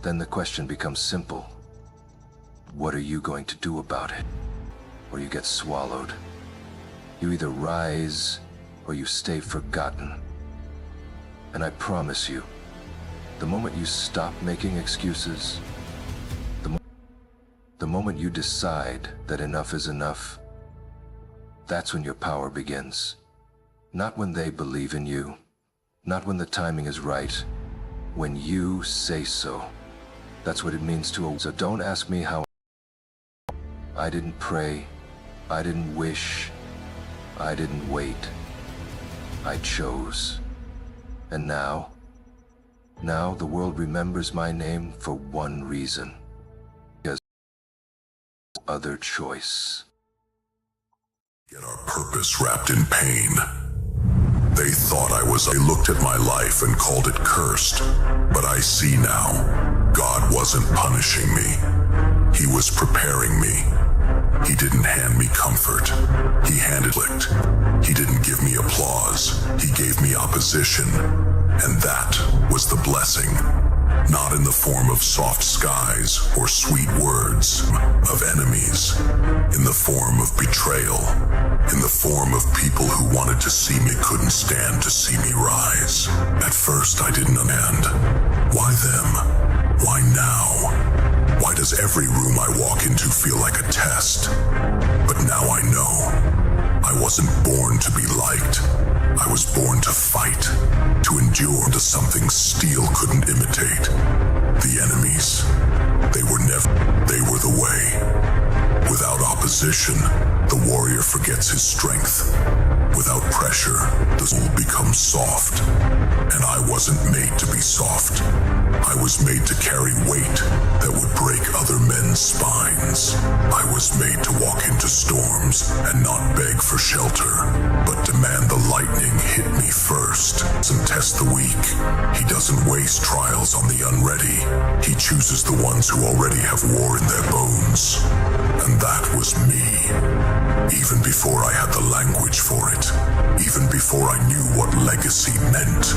then the question becomes simple. What are you going to do about it? Or you get swallowed. You either rise, or you stay forgotten. And I promise you, the moment you stop making excuses, the moment you decide that enough is enough, that's when your power begins. Not when they believe in you, not when the timing is right, when you say so. That's what it means to. So don't ask me how. I didn't pray, I didn't wish, I didn't wait. I chose. And now the world remembers my name for one reason. Because other choice. Get our purpose wrapped in pain. They thought I looked at my life and called it cursed. But I see now, God wasn't punishing me. He was preparing me. He didn't hand me comfort. He handed it. He didn't give me applause. He gave me opposition. And that was the blessing. Not in the form of soft skies or sweet words of enemies. In the form of betrayal. In the form of people who wanted to see me, couldn't stand to see me rise. At first I didn't understand. Why them? Why now? Why does every room I walk into feel like a test? But now I know. I wasn't born to be liked. I was born to fight, to endure to something steel couldn't imitate. The enemies, they were the way. Without opposition, the warrior forgets his strength. Without pressure, the soul becomes soft. And I wasn't made to be soft. I was made to carry weight that would break other men's spines. I was made to walk into storms and not beg for shelter, but demand the lightning hit me first. Doesn't test the weak. He doesn't waste trials on the unready. He chooses the ones who already have war in their bones. And that was me. Even before I had the language for it. Even before I knew what legacy meant.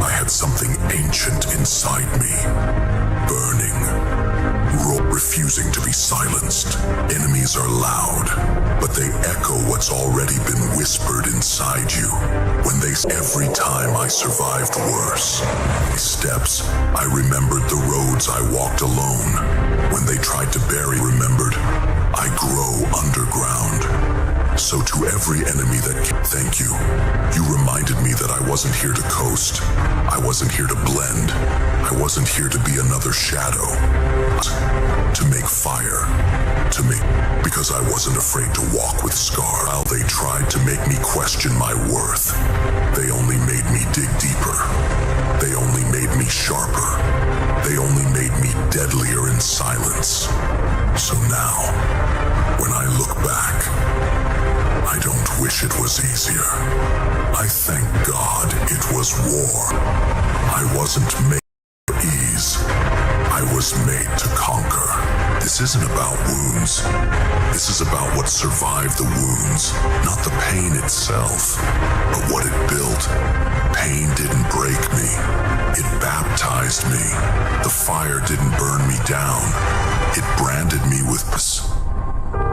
I had something ancient inside me. Burning. Refusing to be silenced. Enemies are loud, but they echo what's already been whispered inside you. Every time I survived worse. Steps, I remembered the roads I walked alone. When they tried to bury, remembered, I grow underground. So to every enemy thank you. You reminded me that I wasn't here to coast. I wasn't here to blend. I wasn't here to be another shadow. To make fire. Because I wasn't afraid to walk with scar. While they tried to make me question my worth, they only made me dig deeper. They only made me sharper. They only made me deadlier in silence. So now, when I look back, I don't wish it was easier. I thank God it was war. I wasn't made for ease. I was made to conquer. This isn't about wounds. This is about what survived the wounds, not the pain itself, but what it built. Pain didn't break me. It baptized me. The fire didn't burn me down. It branded me with purpose.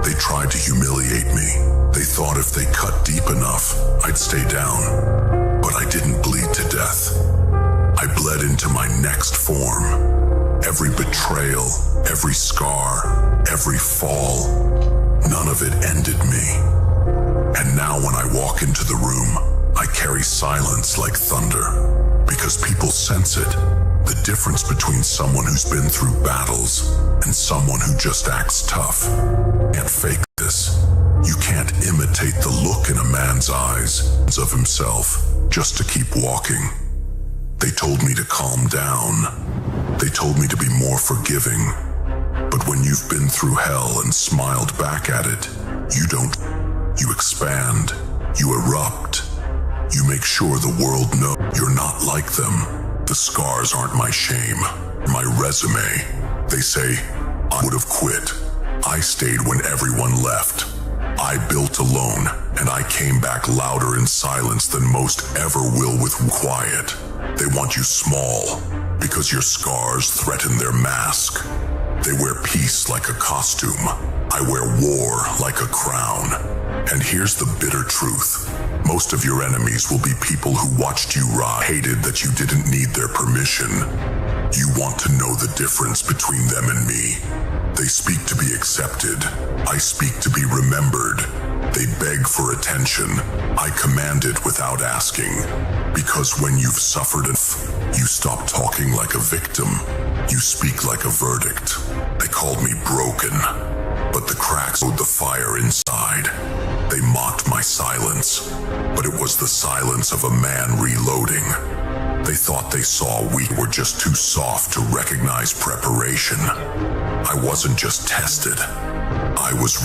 They tried to humiliate me. They thought if they cut deep enough, I'd stay down. But I didn't bleed to death. I bled into my next form. Every betrayal, every scar, every fall, none of it ended me. And now when I walk into the room, I carry silence like thunder. Because people sense it. The difference between someone who's been through battles and someone who just acts tough. You can't fake this. You can't imitate the look in a man's eyes of himself just to keep walking. They told me to calm down. They told me to be more forgiving. But when you've been through hell and smiled back at it, you don't. You expand. You erupt. You make sure the world knows you're not like them. The scars aren't my shame, my resume. They say, I would have quit. I stayed when everyone left. I built alone, and I came back louder in silence than most ever will with quiet. They want you small, because your scars threaten their mask. They wear peace like a costume. I wear war like a crown. And here's the bitter truth. Most of your enemies will be people who watched you rise, hated that you didn't need their permission. You want to know the difference between them and me. They speak to be accepted. I speak to be remembered. They beg for attention. I command it without asking. Because when you've suffered enough, you stop talking like a victim. You speak like a verdict. They called me broken, but the cracks owed the fire inside. They mocked my silence, but it was the silence of a man reloading. They thought they saw we were just too soft to recognize preparation. I wasn't just tested. I was